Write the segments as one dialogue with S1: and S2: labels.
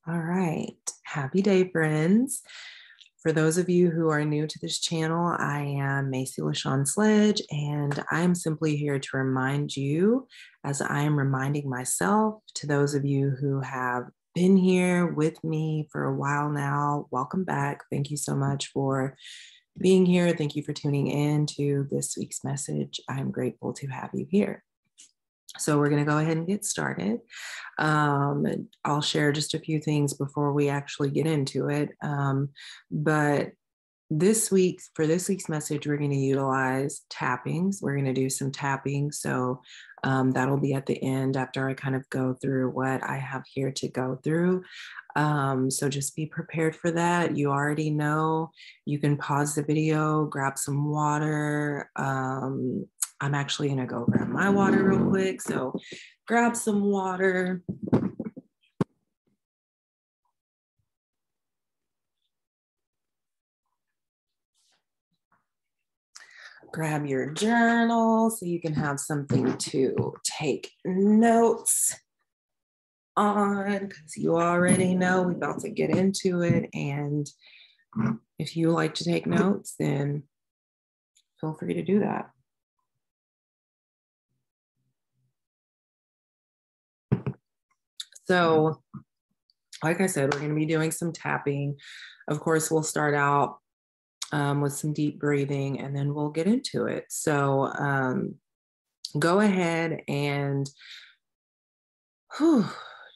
S1: All right. Happy day, friends. For those of you who are new to this channel, I am Macy Sledge, and I am simply here to remind you, as I am reminding myself, to those of you who have been here with me for a while now, welcome back. Thank you so much for being here. Thank you for tuning in to this week's message. I'm grateful to have you here. So we're going to go ahead and get started. I'll share just a few things before we actually get into it. But for this week's message, we're going to utilize tappings. We're going to do some tapping. So that'll be at the end after I kind of go through what I have here to go through. So just be prepared for that. You already know you can pause the video, grab some water. I'm actually going to go grab my water real quick. So grab some water. Grab your journal so you can have something to take notes on, because you already know we're about to get into it. And if you like to take notes, then feel free to do that. So, like I said, we're going to be doing some tapping. Of course, we'll start out with some deep breathing, and then we'll get into it. So go ahead and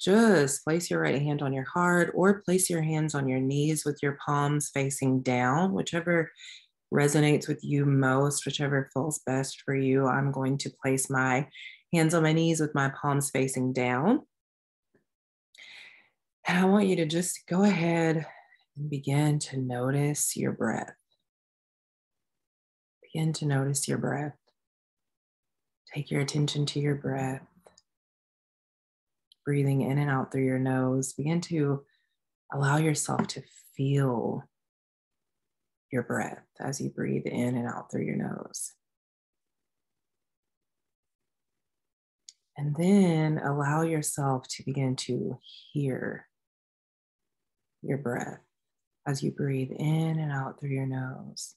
S1: just place your right hand on your heart, or place your hands on your knees with your palms facing down, whichever resonates with you most, whichever feels best for you. I'm going to place my hands on my knees with my palms facing down. And I want you to just go ahead and begin to notice your breath. Begin to notice your breath. Take your attention to your breath. Breathing in and out through your nose. Begin to allow yourself to feel your breath as you breathe in and out through your nose. And then allow yourself to begin to hear your breath as you breathe in and out through your nose.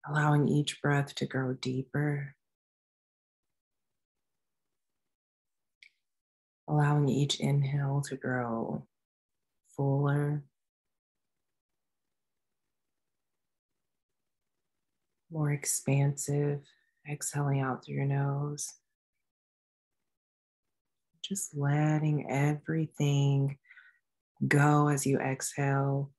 S1: Allowing each breath to grow deeper. Allowing each inhale to grow fuller, more expansive, exhaling out through your nose. Just letting everything go as you exhale.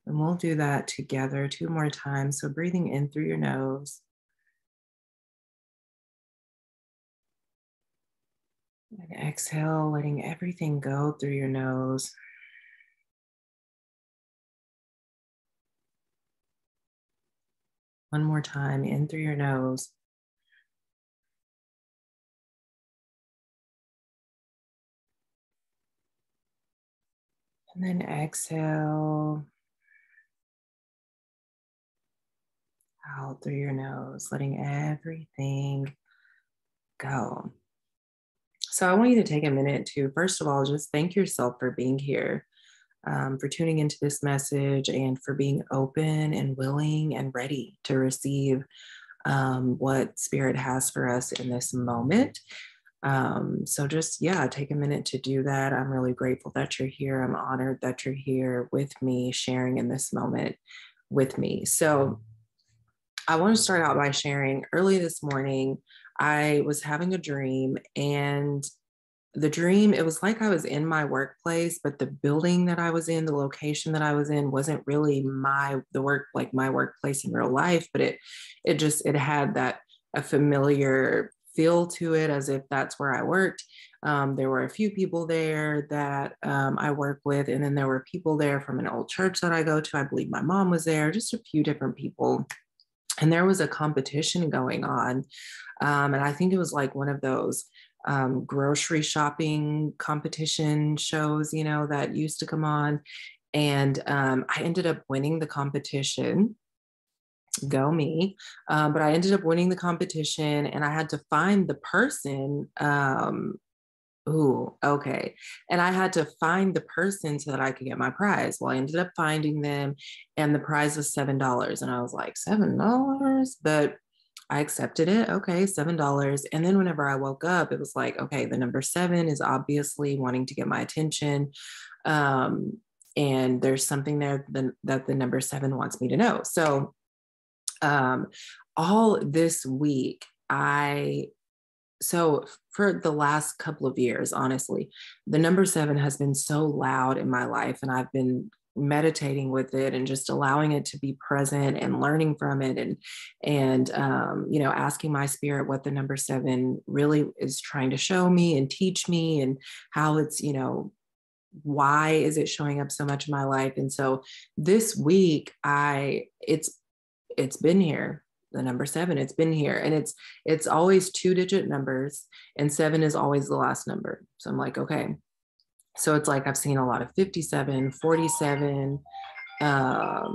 S1: And we'll do that together 2 more times. So breathing in through your nose. And exhale, letting everything go through your nose. One more time, in through your nose. And then exhale out through your nose, letting everything go. So I want you to take a minute to, first of all, just thank yourself for being here, for tuning into this message, and for being open and willing and ready to receive what Spirit has for us in this moment. So just, take a minute to do that. I'm really grateful that you're here. I'm honored that you're here with me, sharing in this moment with me. So I want to start out by sharing early this morning, I was having a dream, and the dream, it was like I was in my workplace, but the building that I was in, the location that I was in wasn't really my workplace in real life, but it had a familiar feel to it, as if that's where I worked. There were a few people there that I work with, and then there were people there from an old church that I go to. I believe my mom was there, just a few different people. And there was a competition going on. And I think it was like one of those grocery shopping competition shows, that used to come on. And I ended up winning the competition. Go me. But I ended up winning the competition, and I had to find the person Ooh, okay. And I had to find the person so that I could get my prize. Well, I ended up finding them, and the prize was $7. And I was like, $7? But I accepted it. Okay, $7. And then whenever I woke up, it was like, okay, the number seven is obviously wanting to get my attention. Um, and there's something there that the number seven wants me to know. So all this week, so for the last couple of years, honestly, the number seven has been so loud in my life, and I've been meditating with it and just allowing it to be present and learning from it, and you know, asking my spirit what the number seven really is trying to show me and teach me, and how it's, you know, why is it showing up so much in my life. And so this week, it's been here. The number seven, it's been here, and it's always 2-digit numbers, and seven is always the last number. So I'm like, okay. So it's like I've seen a lot of 57, 47, a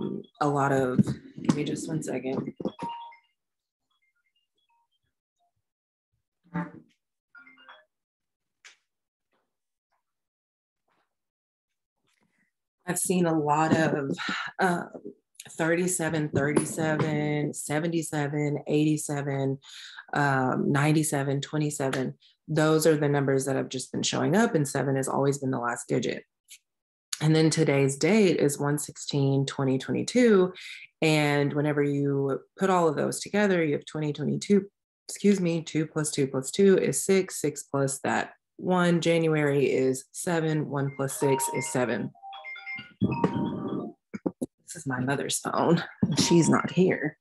S1: lot of, give me just one second. I've seen a lot of 37, 37, 77, 87, 97, 27. Those are the numbers that have just been showing up, and seven has always been the last digit. And then today's date is 1/16/2022. And whenever you put all of those together, you have 2022, excuse me, 2 plus 2 plus 2 is 6, 6 plus that 1, January is 7, 1 plus 6 is 7. This is my mother's phone, and she's not here.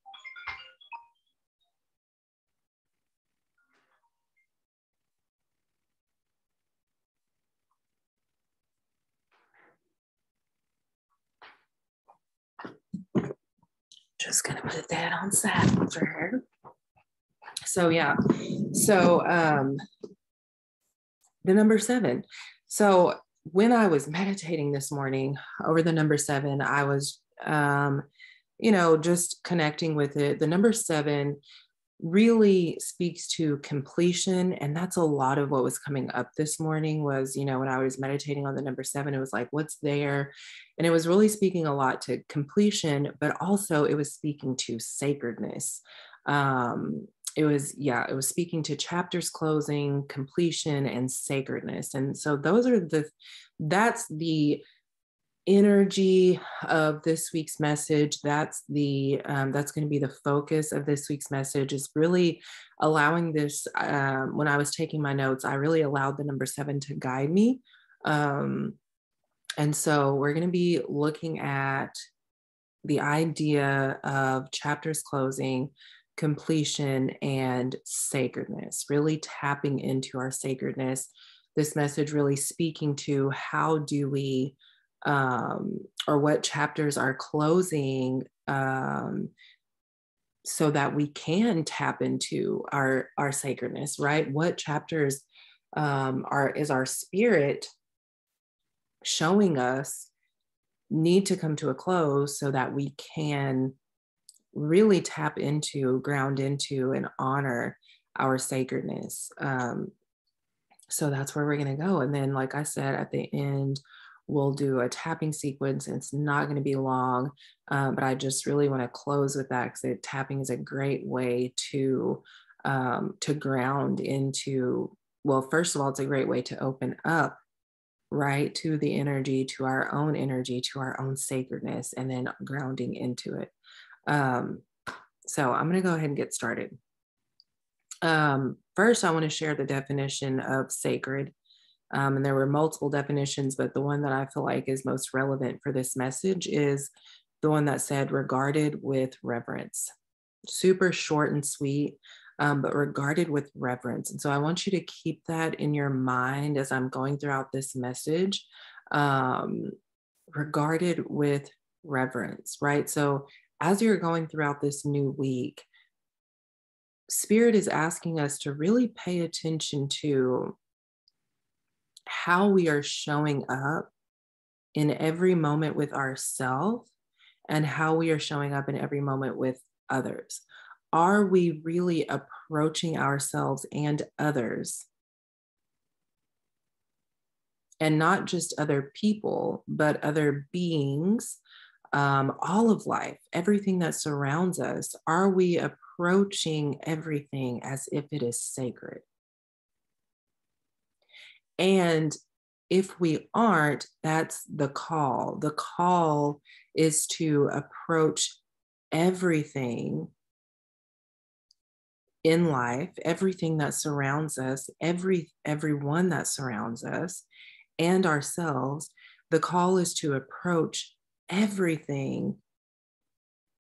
S1: Just gonna put that on silent for her. So yeah, so the number seven. So when I was meditating this morning over the number seven, I was you know, just connecting with it. The number seven really speaks to completion, and that's a lot of what was coming up this morning. Was, you know, when I was meditating on the number seven, it was like, what's there? And it was really speaking a lot to completion, but also it was speaking to sacredness. It was speaking to chapters closing, completion, and sacredness. And so that's the energy of this week's message. That's going to be the focus of this week's message, is really allowing this. When I was taking my notes, I really allowed the number seven to guide me. And so we're going to be looking at the idea of chapters closing, completion, and sacredness, really tapping into our sacredness. This message really speaking to how do we or what chapters are closing, so that we can tap into our sacredness, right? What chapters is our spirit showing us need to come to a close, so that we can really tap into, ground into, and honor our sacredness. So that's where we're going to go. And then, like I said, at the end, we'll do a tapping sequence. It's not going to be long, but I just really want to close with that, because tapping is a great way to ground into, well, first of all, it's a great way to open up, right, to the energy, to our own sacredness, and then grounding into it. So I'm going to go ahead and get started. First, I want to share the definition of sacred. And there were multiple definitions, but the one that I feel like is most relevant for this message is the one that said regarded with reverence. Super short and sweet, but regarded with reverence. And so I want you to keep that in your mind as I'm going throughout this message. Regarded with reverence, right? So as you're going throughout this new week, Spirit is asking us to really pay attention to how we are showing up in every moment with ourselves, and how we are showing up in every moment with others. Are we really approaching ourselves and others and not just other people, but other beings, all of life, everything that surrounds us. Are we approaching everything as if it is sacred? And if we aren't, that's the call. The call is to approach everything in life, everything that surrounds us, everyone that surrounds us and ourselves. The call is to approach everything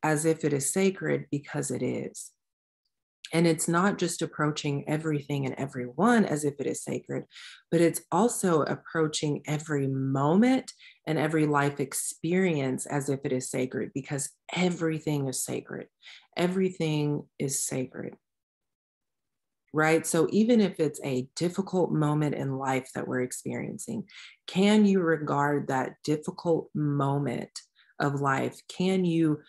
S1: as if it is sacred, because it is. And it's not just approaching everything and everyone as if it is sacred, but it's also approaching every moment and every life experience as if it is sacred, because everything is sacred. Everything is sacred, right? So even if it's a difficult moment in life that we're experiencing, can you regard that difficult moment of life? Can you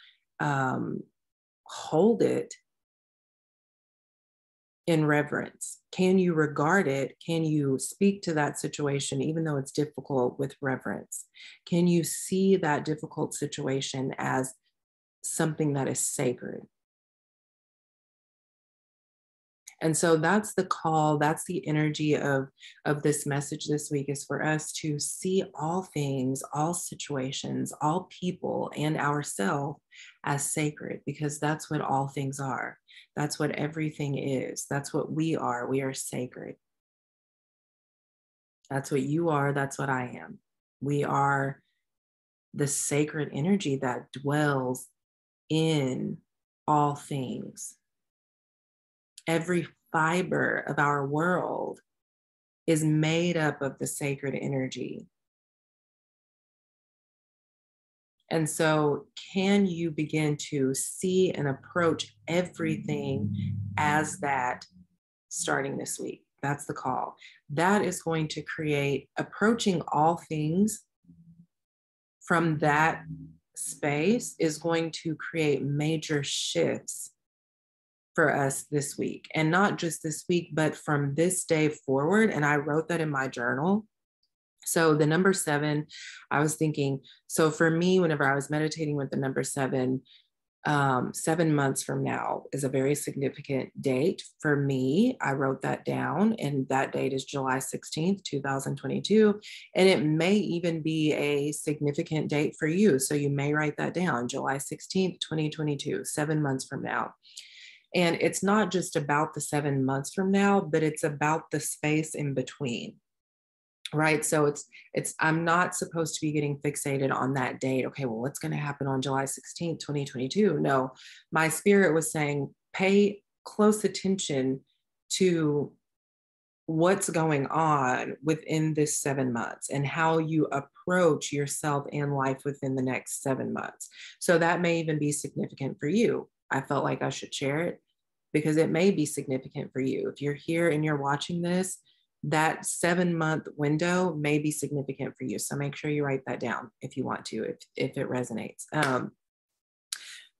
S1: hold it in reverence? Can you regard it? Can you speak to that situation, even though it's difficult, with reverence? Can you see that difficult situation as something that is sacred? And so that's the call, that's the energy of this message this week, is for us to see all things, all situations, all people, and ourselves as sacred, because that's what all things are. That's what everything is. That's what we are. We are sacred. That's what you are. That's what I am. We are the sacred energy that dwells in all things. Every fiber of our world is made up of the sacred energy. And so, can you begin to see and approach everything as that starting this week? That's the call. That is going to create, approaching all things from that space is going to create major shifts for us this week. And not just this week, but from this day forward. And I wrote that in my journal. So the number 7, I was thinking, so for me, whenever I was meditating with the number 7, 7 months from now is a very significant date for me. I wrote that down, and that date is July 16th, 2022. And it may even be a significant date for you. So you may write that down, July 16th, 2022, 7 months from now. And it's not just about the 7 months from now, but it's about the space in between. Right. So I'm not supposed to be getting fixated on that date. Okay, well, what's going to happen on July 16th, 2022? No, my spirit was saying, pay close attention to what's going on within this 7 months and how you approach yourself and life within the next 7 months. So that may even be significant for you. I felt like I should share it because it may be significant for you. If you're here and you're watching this, that 7-month window may be significant for you. So make sure you write that down if you want to, if it resonates.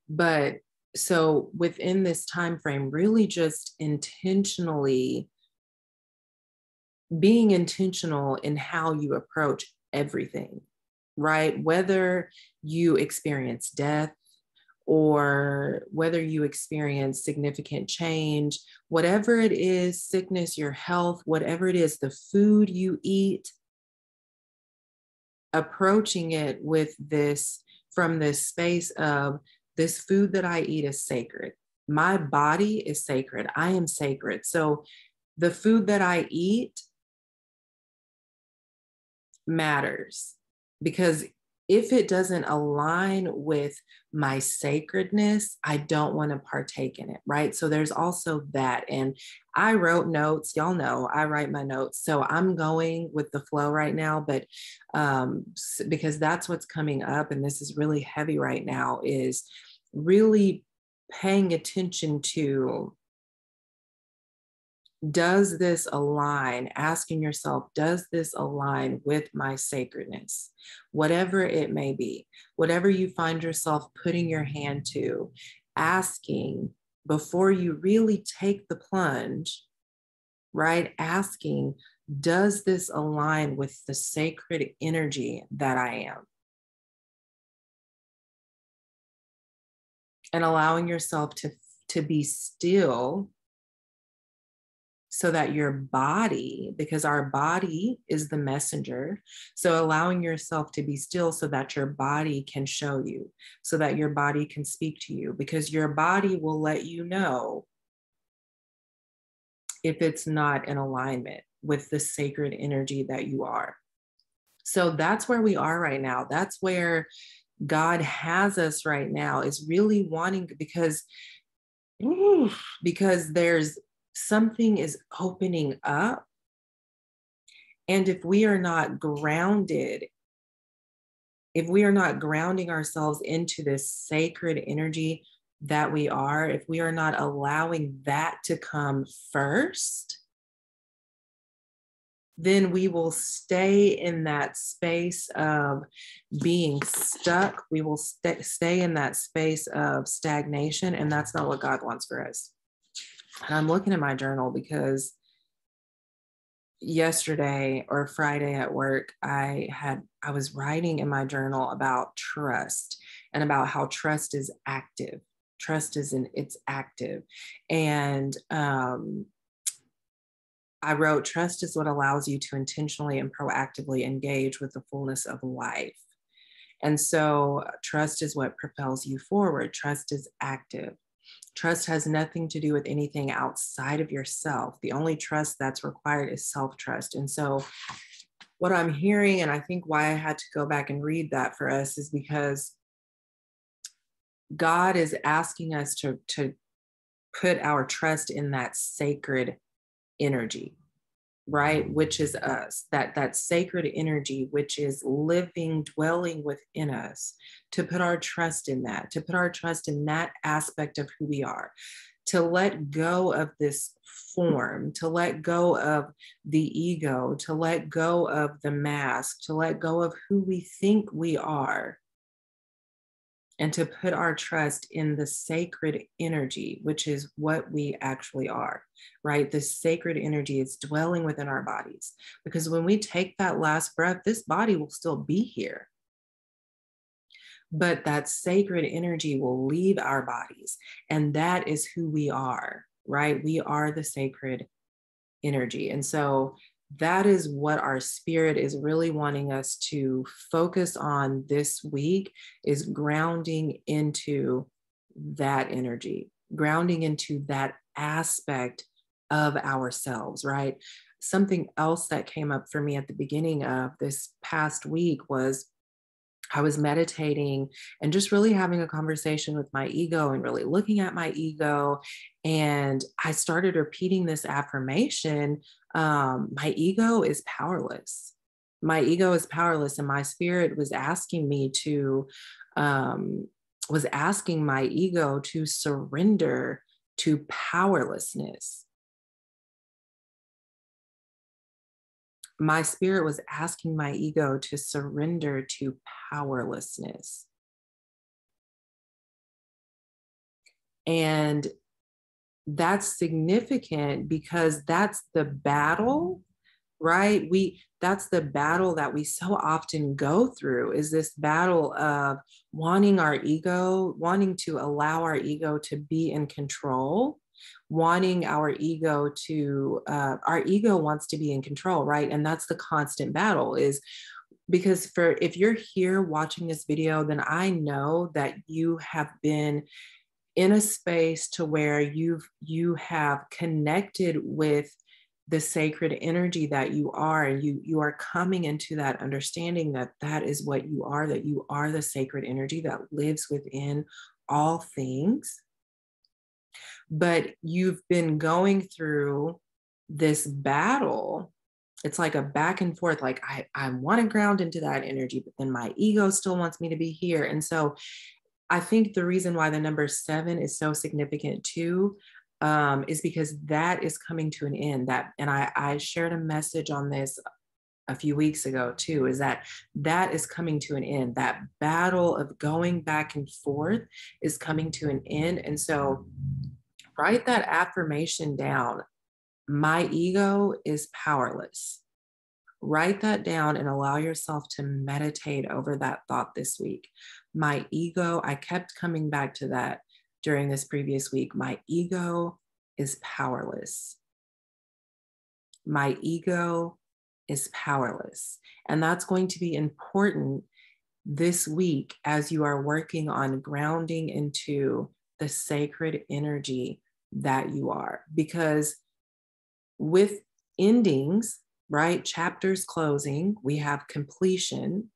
S1: But so within this time frame, really just intentionally being intentional in how you approach everything, right? Whether you experience death, or whether you experience significant change, whatever it is, sickness, your health, whatever it is, the food you eat, approaching it with this, from this space of, this food that I eat is sacred. My body is sacred. I am sacred. So the food that I eat matters, because if it doesn't align with my sacredness, I don't want to partake in it, right? So there's also that. And I wrote notes. Y'all know I write my notes. So I'm going with the flow right now, but because that's what's coming up, and this is really heavy right now, is really paying attention to, does this align? Asking yourself, does this align with my sacredness? Whatever it may be, whatever you find yourself putting your hand to, asking before you really take the plunge, right? Asking, Does this align with the sacred energy that I am? And allowing yourself to be still so that your body, because our body is the messenger, so allowing yourself to be still so that your body can show you, so that your body can speak to you, because your body will let you know if it's not in alignment with the sacred energy that you are. So that's where we are right now. That's where God has us right now, is really wanting, because there's something is opening up. And if we are not grounded, if we are not grounding ourselves into this sacred energy that we are, if we are not allowing that to come first, then we will stay in that space of being stuck. We will stay in that space of stagnation. And that's not what God wants for us. And I'm looking at my journal because yesterday or Friday at work, I was writing in my journal about trust and about how trust is active. Trust is it's active. And I wrote, trust is what allows you to intentionally and proactively engage with the fullness of life. And so trust is what propels you forward. Trust is active. Trust has nothing to do with anything outside of yourself. The only trust that's required is self-trust. And so what I'm hearing, and I think why I had to go back and read that for us, is because God is asking us to put our trust in that sacred energy, right? Which is us, that sacred energy, which is living, dwelling within us, to put our trust in that, to put our trust in that aspect of who we are, to let go of this form, to let go of the ego, to let go of the mask, to let go of who we think we are, and to put our trust in the sacred energy, which is what we actually are, right? The sacred energy is dwelling within our bodies. Because when we take that last breath, this body will still be here. But that sacred energy will leave our bodies. And that is who we are, right? We are the sacred energy. And so that is what our spirit is really wanting us to focus on this week, is grounding into that energy, grounding into that aspect of ourselves, right? Something else that came up for me at the beginning of this past week was I was meditating and just really having a conversation with my ego and really looking at my ego. And I started repeating this affirmation. My ego is powerless. My ego is powerless. And my spirit was asking me to, was asking my ego to surrender to powerlessness. My spirit was asking my ego to surrender to powerlessness. And that's significant because that's the battle, right? That's the battle that we so often go through, is this battle of wanting our ego, wanting to allow our ego to be in control, wanting our ego wants to be in control, right? And that's the constant battle, is because if you're here watching this video, then I know that you have been in a space to where you have connected with the sacred energy that you are, and you are coming into that understanding that that is what you are, that you are the sacred energy that lives within all things. But you've been going through this battle. It's like a back and forth, like I want to ground into that energy, but then my ego still wants me to be here. And so I think the reason why the number 7 is so significant too, is because that is coming to an end. And I shared a message on this a few weeks ago too, is that is coming to an end. That battle of going back and forth is coming to an end. And so write that affirmation down. My ego is powerless. Write that down and allow yourself to meditate over that thought this week. My ego, I kept coming back to that during this previous week. My ego is powerless. My ego is powerless. And that's going to be important this week as you are working on grounding into the sacred energy that you are. Because with endings, right, chapters closing, we have completion.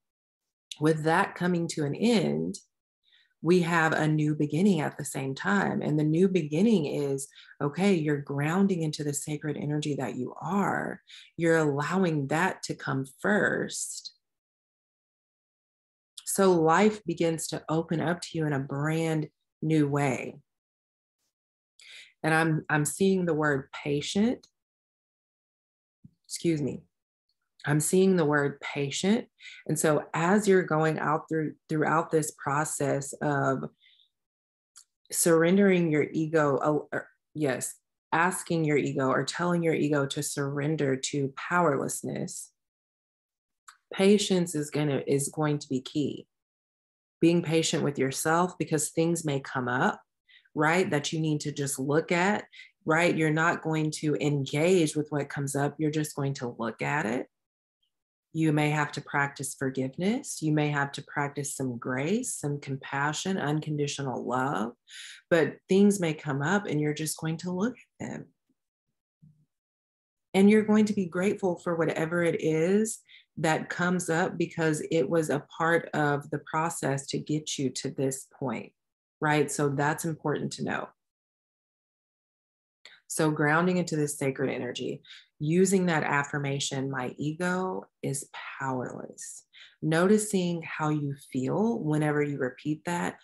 S1: With that coming to an end, we have a new beginning at the same time. And the new beginning is, okay, you're grounding into the sacred energy that you are. You're allowing that to come first. So life begins to open up to you in a brand new way. And I'm seeing the word patient. Excuse me. I'm seeing the word patient. And so as you're going out throughout this process of surrendering your ego, yes, asking your ego or telling your ego to surrender to powerlessness, patience is going to be key. Being patient with yourself, because things may come up, right, that you need to just look at, right? You're not going to engage with what comes up. You're just going to look at it. You may have to practice forgiveness. You may have to practice some grace, some compassion, unconditional love, but things may come up and you're just going to look at them. And you're going to be grateful for whatever it is that comes up, because it was a part of the process to get you to this point, right? So that's important to know. So grounding into this sacred energy, using that affirmation, my ego is powerless. Noticing how you feel whenever you repeat that,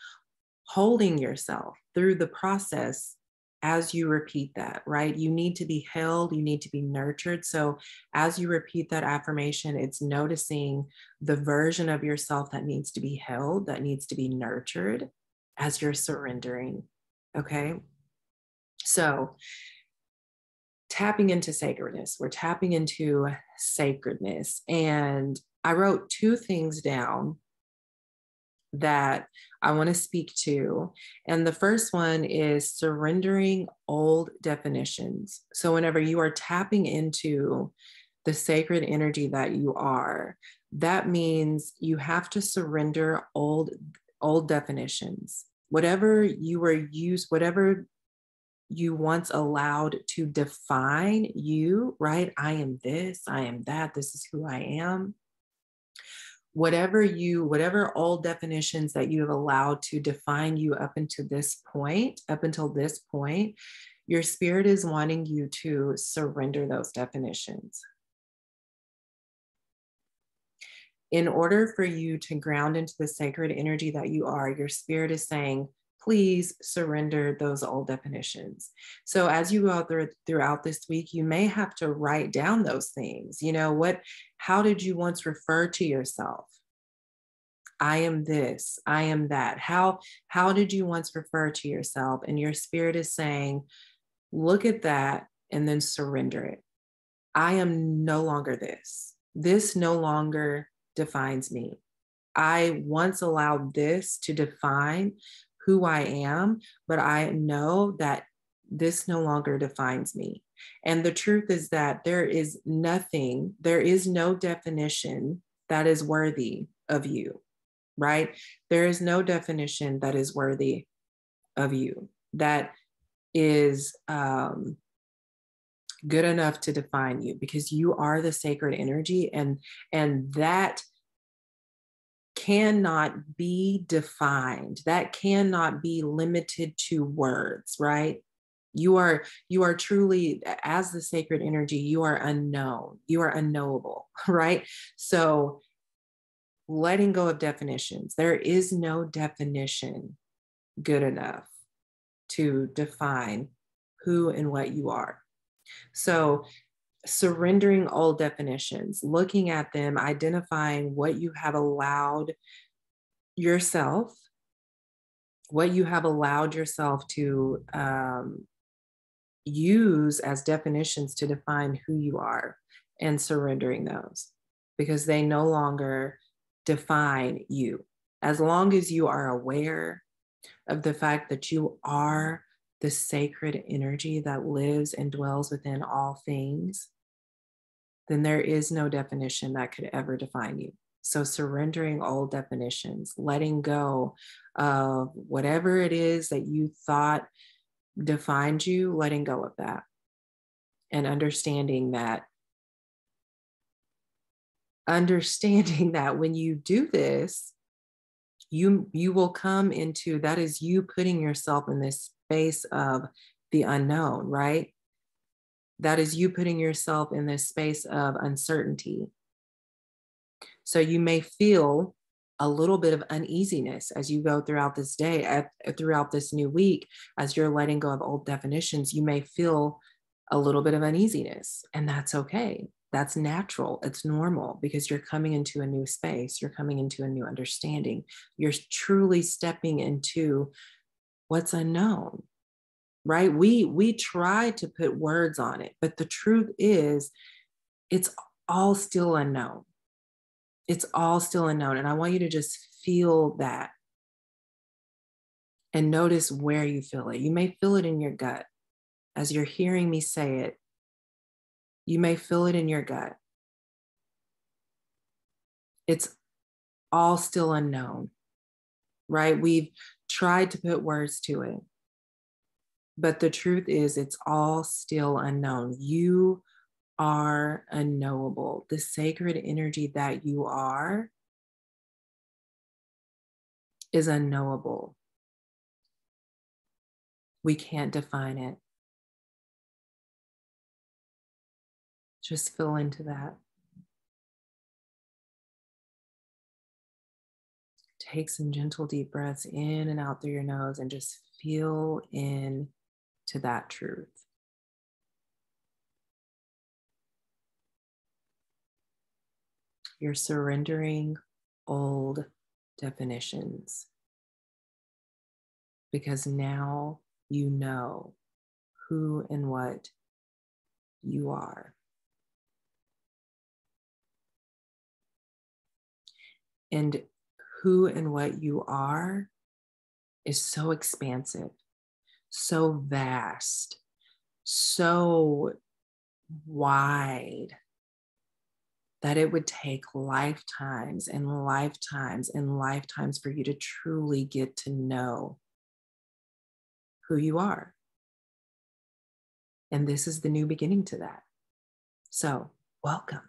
S1: holding yourself through the process as you repeat that, right? You need to be held, you need to be nurtured. So as you repeat that affirmation, it's noticing the version of yourself that needs to be held, that needs to be nurtured as you're surrendering, okay? So tapping into sacredness. We're tapping into sacredness. And I wrote two things down that I want to speak to. And the first one is surrendering old definitions. So whenever you are tapping into the sacred energy that you are, that means you have to surrender old definitions. Whatever you were used, whatever you once allowed to define you, right? I am this, I am that, this is who I am. Whatever old definitions that you have allowed to define you up until this point, your spirit is wanting you to surrender those definitions. In order for you to ground into the sacred energy that you are, your spirit is saying, please surrender those old definitions. So as you go throughout this week, you may have to write down those things. You know, how did you once refer to yourself? I am this, I am that. How did you once refer to yourself? And your spirit is saying, look at that and then surrender it. I am no longer this. This no longer defines me. I once allowed this to define who I am, but I know that this no longer defines me. And the truth is that there is no definition that is worthy of you, right? There is no definition that is worthy of you, that is good enough to define you, because you are the sacred energy, and that cannot be defined. That cannot be limited to words, right? You are truly, as the sacred energy, you are unknown. You are unknowable, right? So letting go of definitions. There is no definition good enough to define who and what you are. So surrendering old definitions, looking at them, identifying what you have allowed yourself to use as definitions to define who you are, and surrendering those because they no longer define you. As long as you are aware of the fact that you are the sacred energy that lives and dwells within all things, then there is no definition that could ever define you. So surrendering old definitions, letting go of whatever it is that you thought defined you, letting go of that, and understanding that when you do this, you will come into, that is you putting yourself in this space of the unknown, right? That is you putting yourself in this space of uncertainty. So you may feel a little bit of uneasiness as you go throughout this day, throughout this new week, as you're letting go of old definitions. You may feel a little bit of uneasiness, and that's okay. That's natural. It's normal because you're coming into a new space. You're coming into a new understanding. You're truly stepping into what's unknown, right? We try to put words on it, but the truth is it's all still unknown. It's all still unknown. And I want you to just feel that and notice where you feel it. You may feel it in your gut. As you're hearing me say it, you may feel it in your gut. It's all still unknown, right? We've tried to put words to it, but the truth is it's all still unknown. You are unknowable. The sacred energy that you are is unknowable. We can't define it. Just feel into that. Take some gentle deep breaths in and out through your nose and just feel in to that truth. You're surrendering old definitions because now you know who and what you are. And who and what you are is so expansive, so vast, so wide that it would take lifetimes and lifetimes and lifetimes for you to truly get to know who you are. And this is the new beginning to that. So, welcome.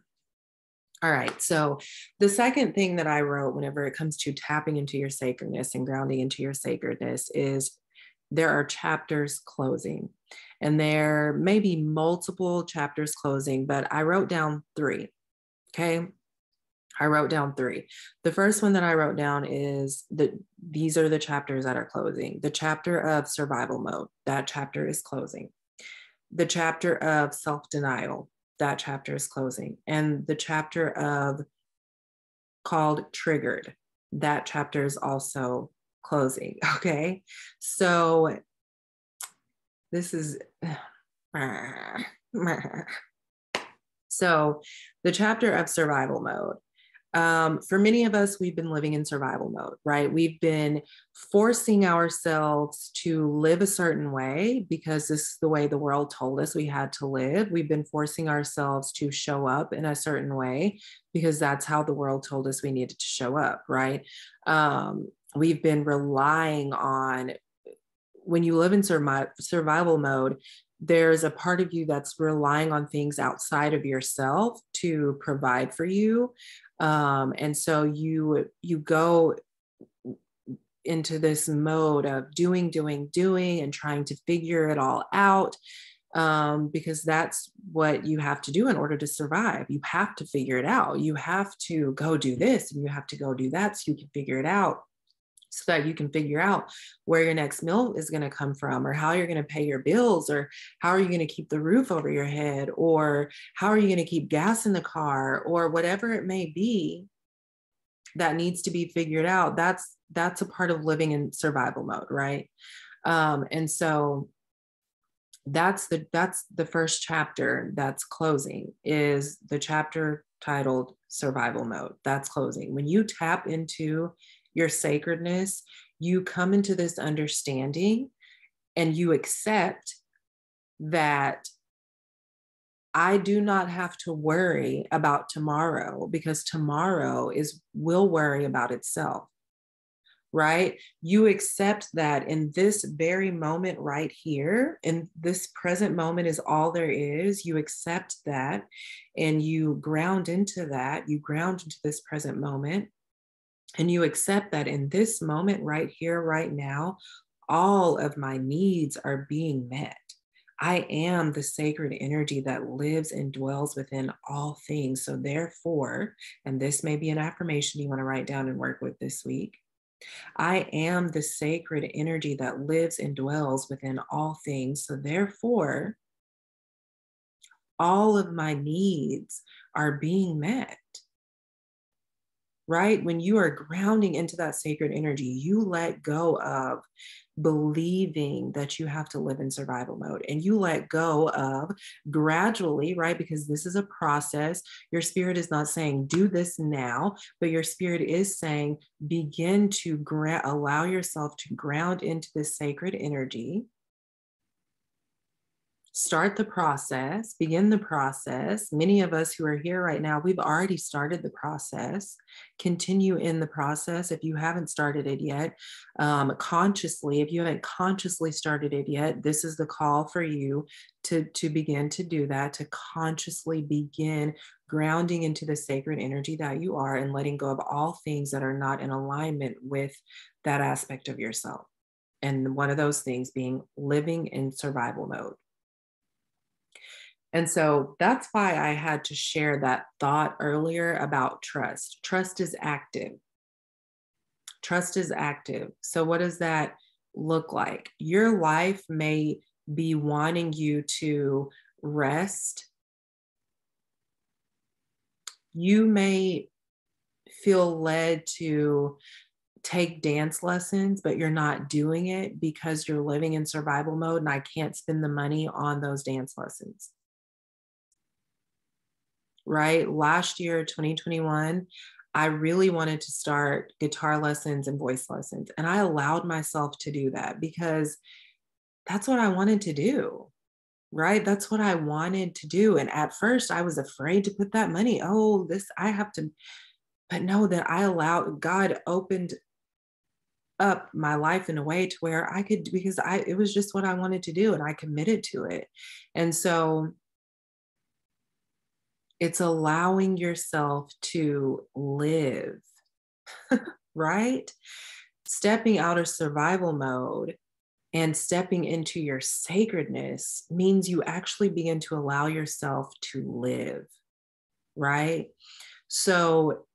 S1: All right. So the second thing that I wrote whenever it comes to tapping into your sacredness and grounding into your sacredness is there are chapters closing, and there may be multiple chapters closing, but I wrote down 3. Okay. I wrote down 3. The first one that I wrote down is that these are the chapters that are closing. The chapter of survival mode, that chapter is closing. The chapter of self-denial, that chapter is closing. And the chapter of called triggered, that chapter is also closing. Okay. So this is, so the chapter of survival mode. For many of us, we've been living in survival mode, right? We've been forcing ourselves to live a certain way because this is the way the world told us we had to live. We've been forcing ourselves to show up in a certain way because that's how the world told us we needed to show up, right? We've been relying on, when you live in survival mode, there's a part of you that's relying on things outside of yourself to provide for you. And so you go into this mode of doing, and trying to figure it all out, because that's what you have to do in order to survive. You have to figure it out. You have to go do this and you have to go do that so you can figure it out, so that you can figure out where your next meal is going to come from, or how you're going to pay your bills, or how are you going to keep the roof over your head, or how are you going to keep gas in the car, or whatever it may be that needs to be figured out. That's a part of living in survival mode, right? And so that's the first chapter that's closing, is the chapter titled Survival Mode. That's closing. When you tap into your sacredness, you come into this understanding and you accept that I do not have to worry about tomorrow, because tomorrow will worry about itself. Right? You accept that in this very moment right here, in this present moment is all there is. You accept that and you ground into that. You ground into this present moment and you accept that in this moment right here, right now, all of my needs are being met. I am the sacred energy that lives and dwells within all things. So therefore, and this may be an affirmation you want to write down and work with this week, I am the sacred energy that lives and dwells within all things. So therefore, all of my needs are being met. Right? When you are grounding into that sacred energy, you let go of believing that you have to live in survival mode, and you let go of gradually, right? Because this is a process. Your spirit is not saying do this now, but your spirit is saying begin to allow yourself to ground into this sacred energy. Start the process, begin the process. Many of us who are here right now, we've already started the process. Continue in the process if you haven't started it yet. Consciously, if you haven't consciously started it yet, this is the call for you to begin to do that, to consciously begin grounding into the sacred energy that you are and letting go of all things that are not in alignment with that aspect of yourself. And one of those things being living in survival mode. And so that's why I had to share that thought earlier about trust. Trust is active. Trust is active. So what does that look like? Your life may be wanting you to rest. You may feel led to take dance lessons, but you're not doing it because you're living in survival mode and I can't spend the money on those dance lessons. Right? Last year, 2021, I really wanted to start guitar lessons and voice lessons. And I allowed myself to do that because that's what I wanted to do. Right? That's what I wanted to do. And at first, I was afraid to put that money. Oh, I have to, but no, that I allowed, God opened up my life in a way to where I could, because it was just what I wanted to do and I committed to it. And so it's allowing yourself to live, right? Stepping out of survival mode and stepping into your sacredness means you actually begin to allow yourself to live, right? So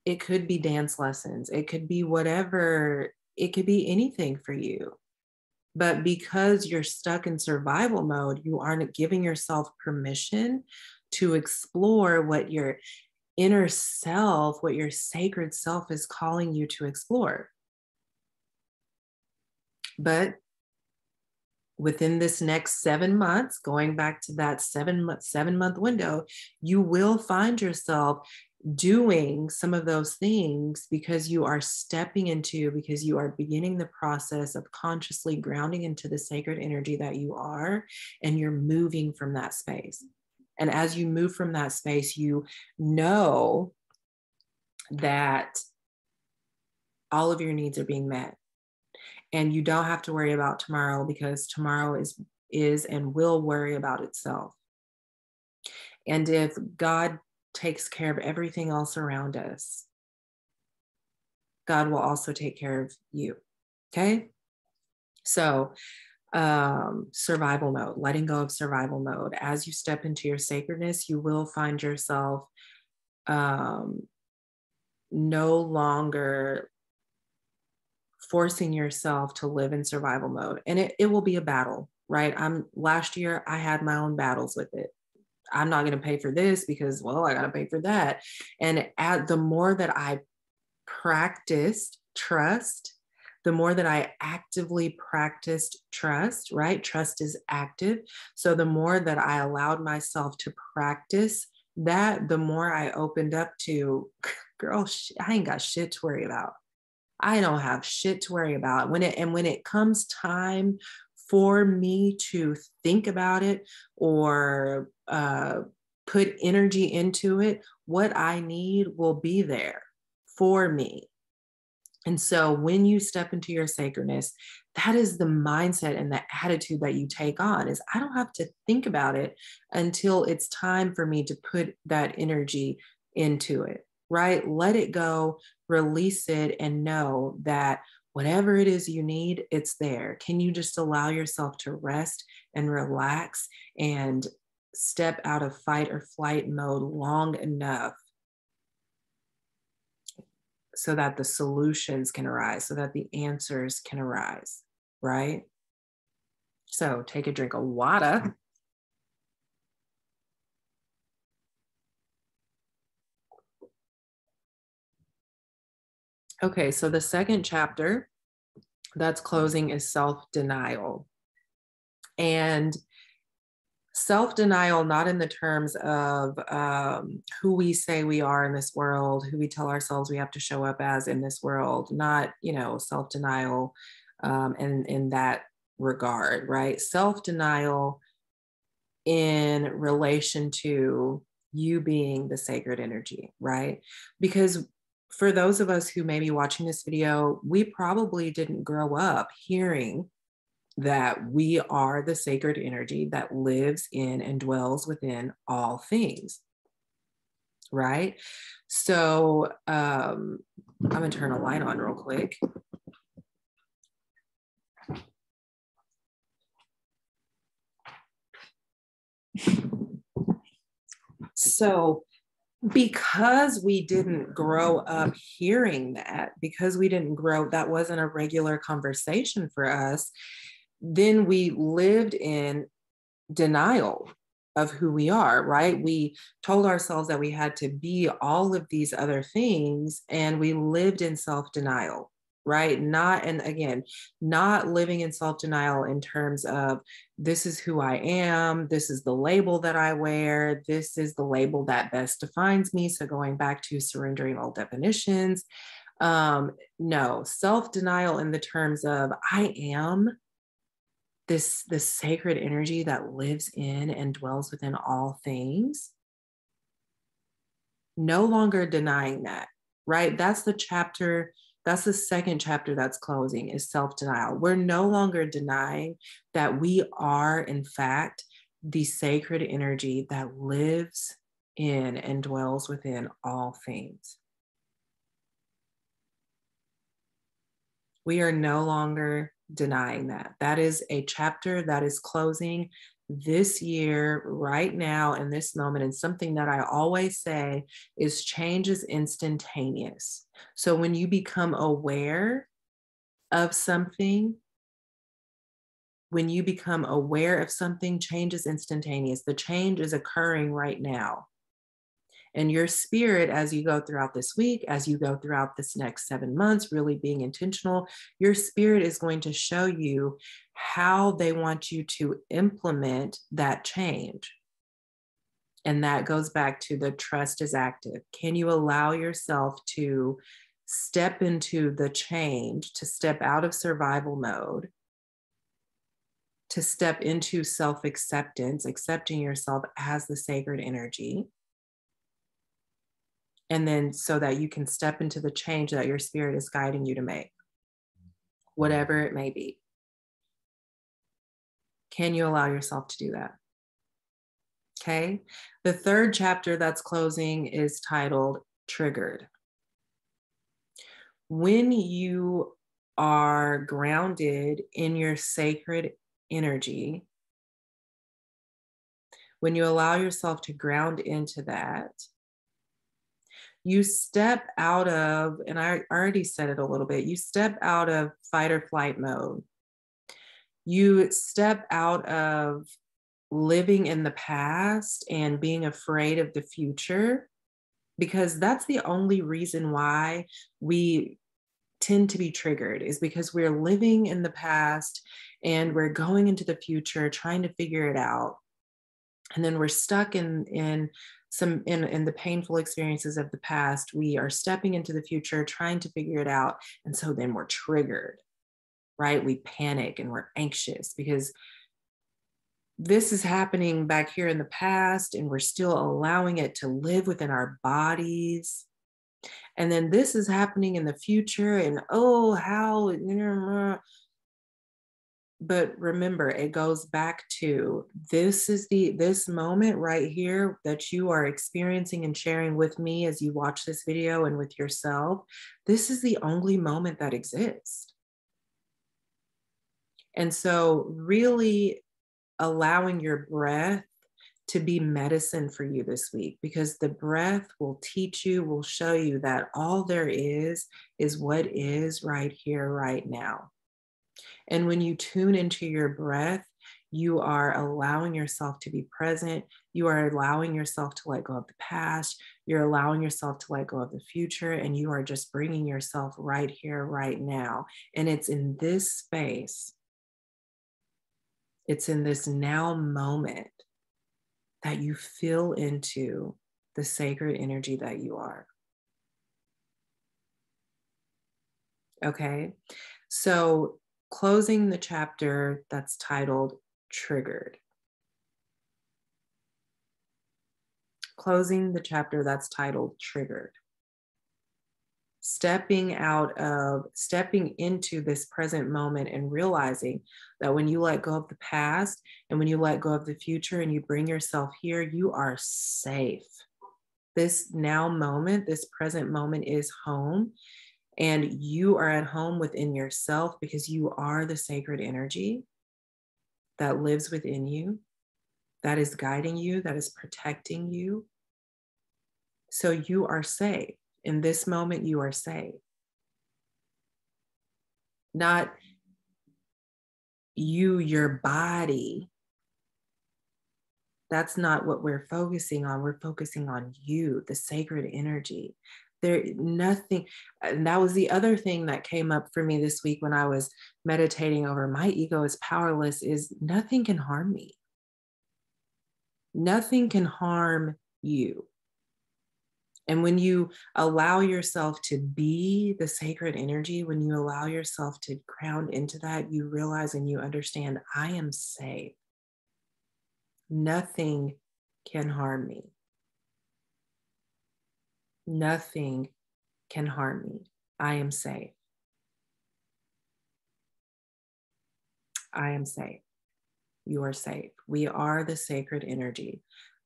S1: it could be dance lessons, it could be whatever, it could be anything for you. But because you're stuck in survival mode, you aren't giving yourself permission to explore what your inner self, what your sacred self is calling you to explore. But within this next 7 months, going back to that 7-month window, you will find yourself doing some of those things because you are because you are beginning the process of consciously grounding into the sacred energy that you are, and you're moving from that space. And as you move from that space, you know that all of your needs are being met. And you don't have to worry about tomorrow because tomorrow is and will worry about itself. And if God takes care of everything else around us, God will also take care of you. Okay? So survival mode, letting go of survival mode. As you step into your sacredness, you will find yourself no longer forcing yourself to live in survival mode. And it will be a battle, right? Last year, I had my own battles with it. I'm not going to pay for this because, well, I got to pay for that. And the more that I practiced trust, the more that I actively practiced trust, right? Trust is active. So the more that I allowed myself to practice that, the more I opened up to, girl, I ain't got shit to worry about. I don't have shit to worry about. When it comes time for me to think about it or put energy into it, what I need will be there for me. And so when you step into your sacredness, that is the mindset and the attitude that you take on is I don't have to think about it until it's time for me to put that energy into it, right? Let it go, release it, and know that whatever it is you need, it's there. Can you just allow yourself to rest and relax and step out of fight or flight mode long enough so that the solutions can arise, so that the answers can arise, right? So take a drink of water. Okay, so the second chapter that's closing is self-denial. And self-denial, not in the terms of who we say we are in this world, who we tell ourselves we have to show up as in this world, not, self-denial in that regard, right? Self-denial in relation to you being the sacred energy, right? Because for those of us who may be watching this video, we probably didn't grow up hearing that we are the sacred energy that lives in and dwells within all things, right? So I'm gonna turn a light on real quick. So because we didn't grow up hearing that, because we didn't grow, that wasn't a regular conversation for us, then we lived in denial of who we are, right? We told ourselves that we had to be all of these other things, and we lived in self-denial, right? Not living in self-denial in terms of this is who I am, this is the label that I wear, this is the label that best defines me. So going back to surrendering old definitions. No, self-denial in the terms of I am this sacred energy that lives in and dwells within all things. No longer denying that, right? That's the chapter. That's the second chapter that's closing, is self-denial. We're no longer denying that we are, in fact, the sacred energy that lives in and dwells within all things. We are no longer denying that. That is a chapter that is closing this year, right now, in this moment. And something that I always say is change is instantaneous. So when you become aware of something, change is instantaneous. The change is occurring right now. And your spirit, as you go throughout this week, as you go throughout this next 7 months, really being intentional, your spirit is going to show you how they want you to implement that change. And that goes back to the trust is active. Can you allow yourself to step into the change, to step out of survival mode, to step into self-acceptance, accepting yourself as the sacred energy? And then so that you can step into the change that your spirit is guiding you to make, whatever it may be. Can you allow yourself to do that? Okay. The third chapter that's closing is titled Triggered. When you are grounded in your sacred energy, when you allow yourself to ground into that, you step out of, and I already said it a little bit, you step out of fight or flight mode. You step out of living in the past and being afraid of the future, because that's the only reason why we tend to be triggered is because we're living in the past and we're going into the future trying to figure it out. And then we're stuck in the painful experiences of the past. We are stepping into the future trying to figure it out. And so then we're triggered, right? We panic and we're anxious because this is happening back here in the past and we're still allowing it to live within our bodies. And then this is happening in the future and oh, how, but remember, it goes back to this moment right here that you are experiencing and sharing with me as you watch this video and with yourself. This is the only moment that exists. And so really allowing your breath to be medicine for you this week, because the breath will teach you, will show you that all there is what is right here, right now. And when you tune into your breath, you are allowing yourself to be present. You are allowing yourself to let go of the past. You're allowing yourself to let go of the future. And you are just bringing yourself right here, right now. And it's in this space, it's in this now moment that you feel into the sacred energy that you are. Okay, so closing the chapter that's titled Triggered. Closing the chapter that's titled Triggered. Stepping into this present moment and realizing that when you let go of the past and when you let go of the future and you bring yourself here, you are safe. This now moment, this present moment is home, and you are at home within yourself because you are the sacred energy that lives within you, that is guiding you, that is protecting you. So you are safe. In this moment, you are safe. Not you, your body. That's not what we're focusing on. We're focusing on you, the sacred energy. Nothing, and that was the other thing that came up for me this week when I was meditating over my ego is powerless, is nothing can harm me. Nothing can harm you. And when you allow yourself to be the sacred energy, when you allow yourself to ground into that, you realize and you understand, I am safe. Nothing can harm me. Nothing can harm me. I am safe. I am safe. You are safe. We are the sacred energy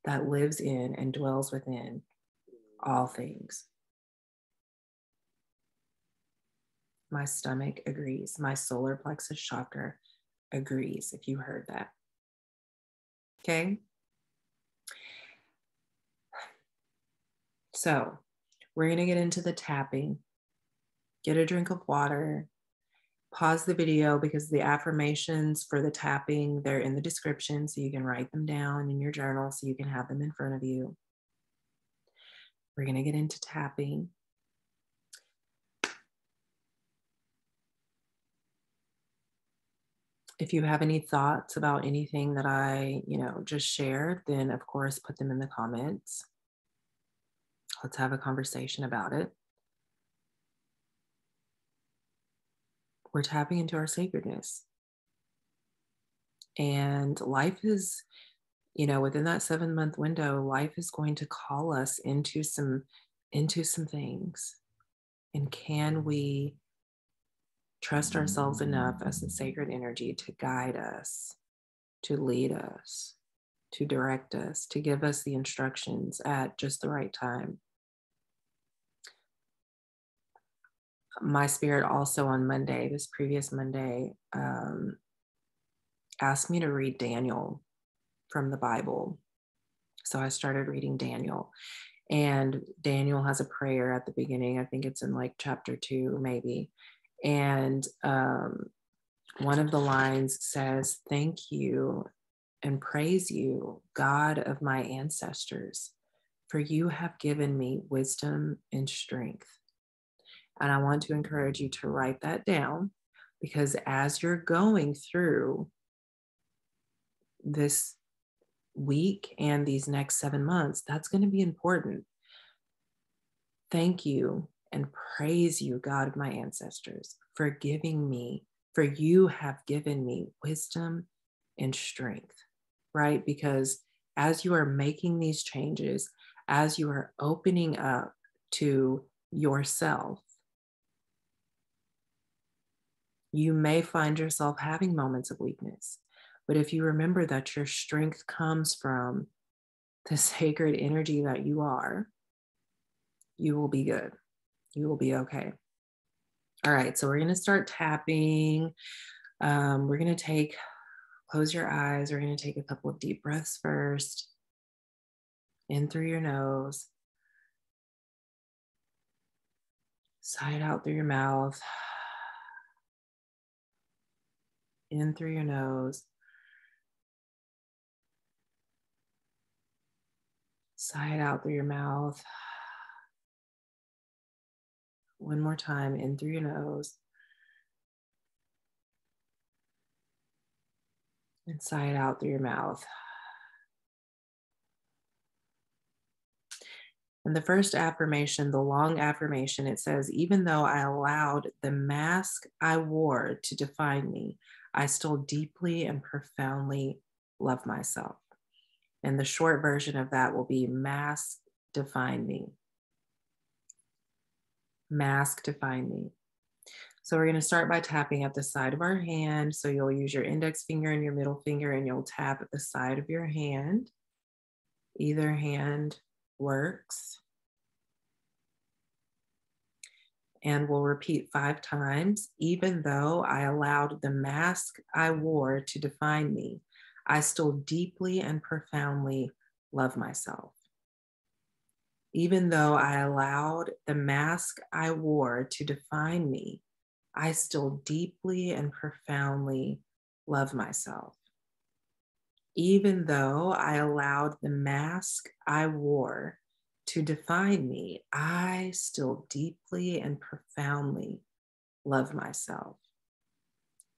S1: that lives in and dwells within all things. My stomach agrees. My solar plexus chakra agrees, if you heard that. Okay. So we're going to get into the tapping. Get a drink of water. Pause the video because the affirmations for the tapping, they're in the description, so you can write them down in your journal so you can have them in front of you. We're going to get into tapping. If you have any thoughts about anything that I, just shared, then of course put them in the comments. Let's have a conversation about it. We're tapping into our sacredness. And life is, within that 7-month window, life is going to call us into some things. And can we trust ourselves enough as the sacred energy to guide us, to lead us, to direct us, to give us the instructions at just the right time? My spirit also on Monday, this previous Monday, asked me to read Daniel from the Bible. So I started reading Daniel. And Daniel has a prayer at the beginning. I think it's in like chapter 2, maybe. And one of the lines says, "Thank you and praise you, God of my ancestors, for you have given me wisdom and strength." And I want to encourage you to write that down, because as you're going through this week and these next 7 months, that's going to be important. Thank you and praise you, God of my ancestors, for giving me, for you have given me wisdom and strength, right? Because as you are making these changes, as you are opening up to yourself, you may find yourself having moments of weakness. But if you remember that your strength comes from the sacred energy that you are, you will be good. You will be okay. All right, so we're going to start tapping. We're going to close your eyes. We're going to take a couple of deep breaths first. In through your nose. Sigh it out through your mouth. In through your nose. Sigh it out through your mouth. One more time, in through your nose. And sigh it out through your mouth. And the first affirmation, the long affirmation, it says, even though I allowed the mask I wore to define me, I still deeply and profoundly love myself. And the short version of that will be mask define me. Mask define me. So we're going to start by tapping at the side of our hand. So you'll use your index finger and your middle finger, and you'll tap at the side of your hand. Either hand works. And we'll repeat 5 times. Even though I allowed the mask I wore to define me, I still deeply and profoundly love myself. Even though I allowed the mask I wore to define me, I still deeply and profoundly love myself. Even though I allowed the mask I wore to define me, I still deeply and profoundly love myself.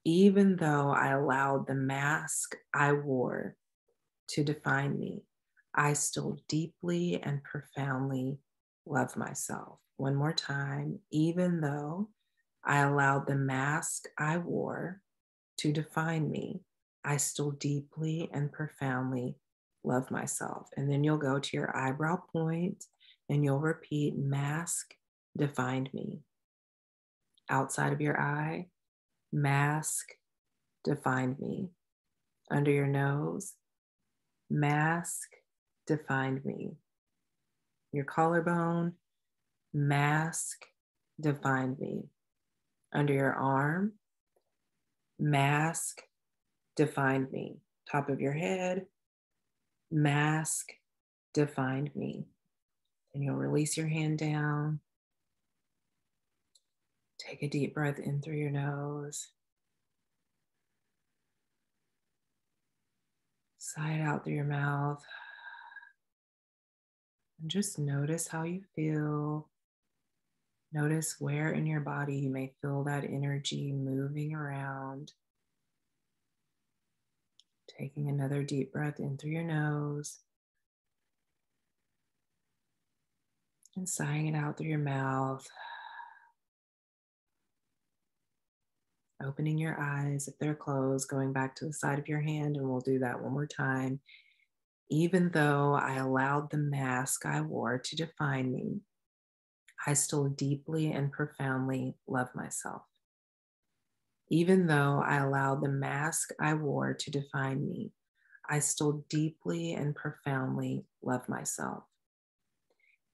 S1: Even though I allowed the mask I wore to define me, I still deeply and profoundly love myself. One more time. Even though I allowed the mask I wore to define me, I still deeply and profoundly love myself. And then you'll go to your eyebrow point and you'll repeat, mask defined me. Outside of your eye, mask defined me. Under your nose, mask defined me. Your collarbone, mask defined me. Under your arm, mask defined me. Top of your head, mask defined me. And you'll release your hand down. Take a deep breath in through your nose. Sigh it out through your mouth. And just notice how you feel. Notice where in your body you may feel that energy moving around. Taking another deep breath in through your nose. And sighing it out through your mouth. Opening your eyes if they're closed, going back to the side of your hand, and we'll do that one more time. Even though I allowed the mask I wore to define me, I still deeply and profoundly love myself. Even though I allowed the mask I wore to define me, I still deeply and profoundly love myself.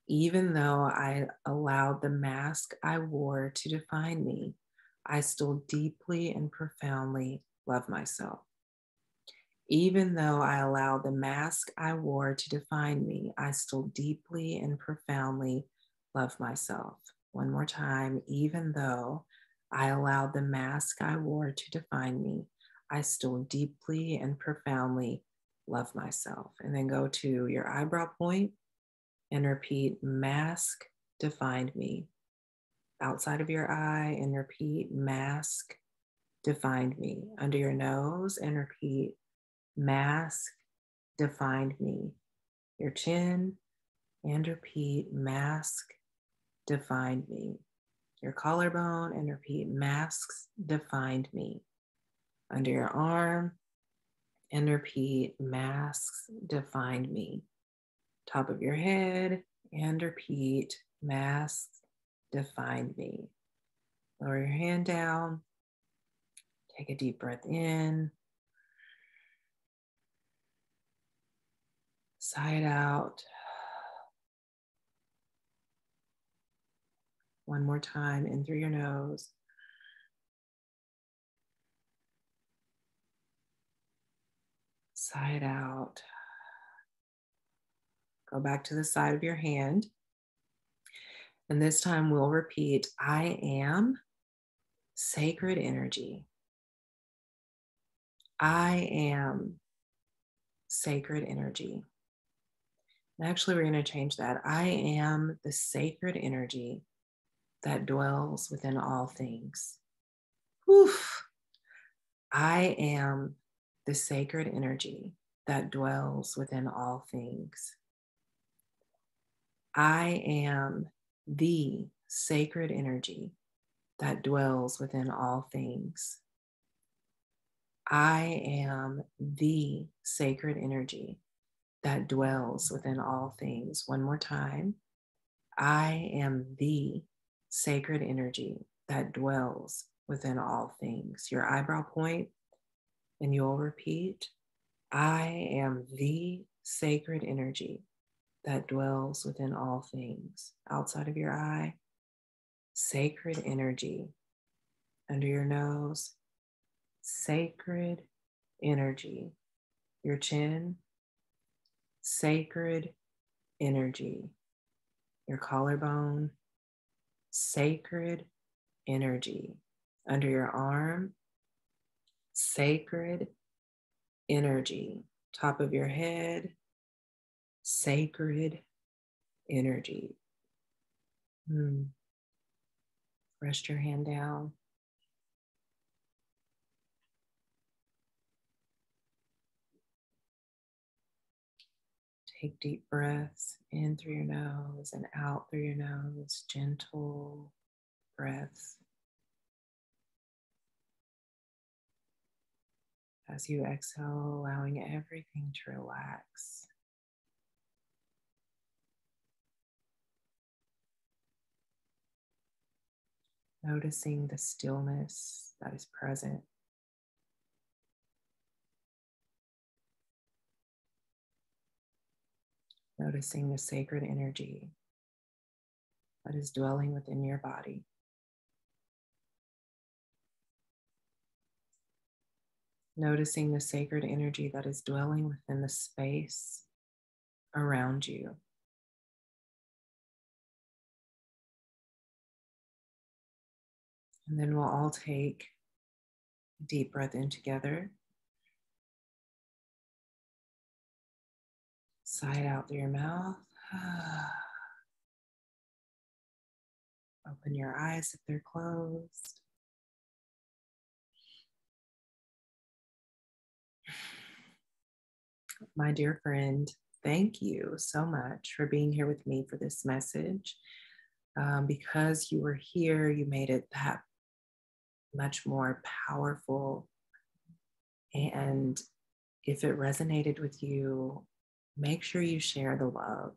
S1: Even though I allowed the mask I wore to define me, I still deeply and profoundly love myself. Even though I allowed the mask I wore to define me, I still deeply and profoundly love myself. One more time. Even though I allowed the mask I wore to define me, I still deeply and profoundly love myself. And then go to your eyebrow point and repeat, mask defined me. outside of your eye, and repeat, mask defined me. Under your nose, and repeat, mask defined me. Your chin, and repeat, mask defined me. Your collarbone, and repeat, masks defined me. Under your arm, and repeat, masks defined me. Top of your head, and repeat, masks defined me. Lower your hand down. Take a deep breath in. Sigh it out. One more time, in through your nose. Sigh it out. Go back to the side of your hand. And this time we'll repeat, I am sacred energy. I am sacred energy. And actually, we're going to change that. I am the sacred energy that dwells within all things. Whew. I am the sacred energy that dwells within all things. I am the sacred energy that dwells within all things. I am the sacred energy that dwells within all things. One more time. I am the sacred energy that dwells within all things. Your eyebrow point, and you'll repeat, I am the sacred energy that dwells within all things. Outside of your eye, sacred energy. Under your nose, sacred energy. Your chin, sacred energy. Your collarbone, sacred energy. Under your arm, sacred energy. Top of your head, sacred energy. Rest your hand down. Take deep breaths in through your nose and out through your nose, gentle breaths. As you exhale, allowing everything to relax. Noticing the stillness that is present. Noticing the sacred energy that is dwelling within your body. Noticing the sacred energy that is dwelling within the space around you. And then we'll all take a deep breath in together. Sigh it out through your mouth. Open your eyes if they're closed. My dear friend, thank you so much for being here with me for this message. Because you were here, you made it that much more powerful. And if it resonated with you, make sure you share the love.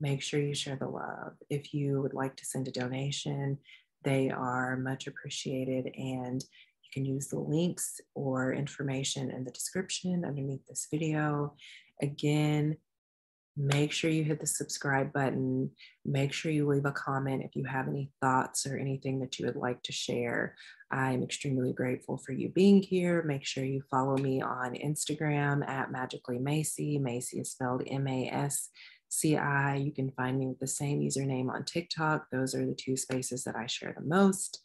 S1: Make sure you share the love. If you would like to send a donation, they are much appreciated, and you can use the links or information in the description underneath this video. Again, make sure you hit the subscribe button. Make sure you leave a comment if you have any thoughts or anything that you would like to share. I'm extremely grateful for you being here. Make sure you follow me on Instagram at magicallymasci. Maci is spelled MASCI. You can find me with the same username on TikTok. Those are the two spaces that I share the most.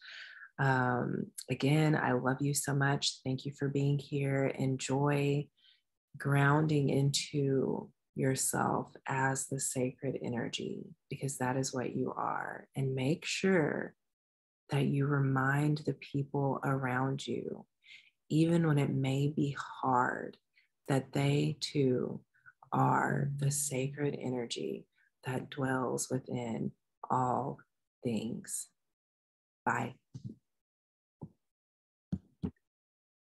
S1: Again, I love you so much. Thank you for being here. Enjoy grounding into yourself as the sacred energy, because that is what you are. And make sure that you remind the people around you, even when it may be hard, that they too are the sacred energy that dwells within all things. Bye.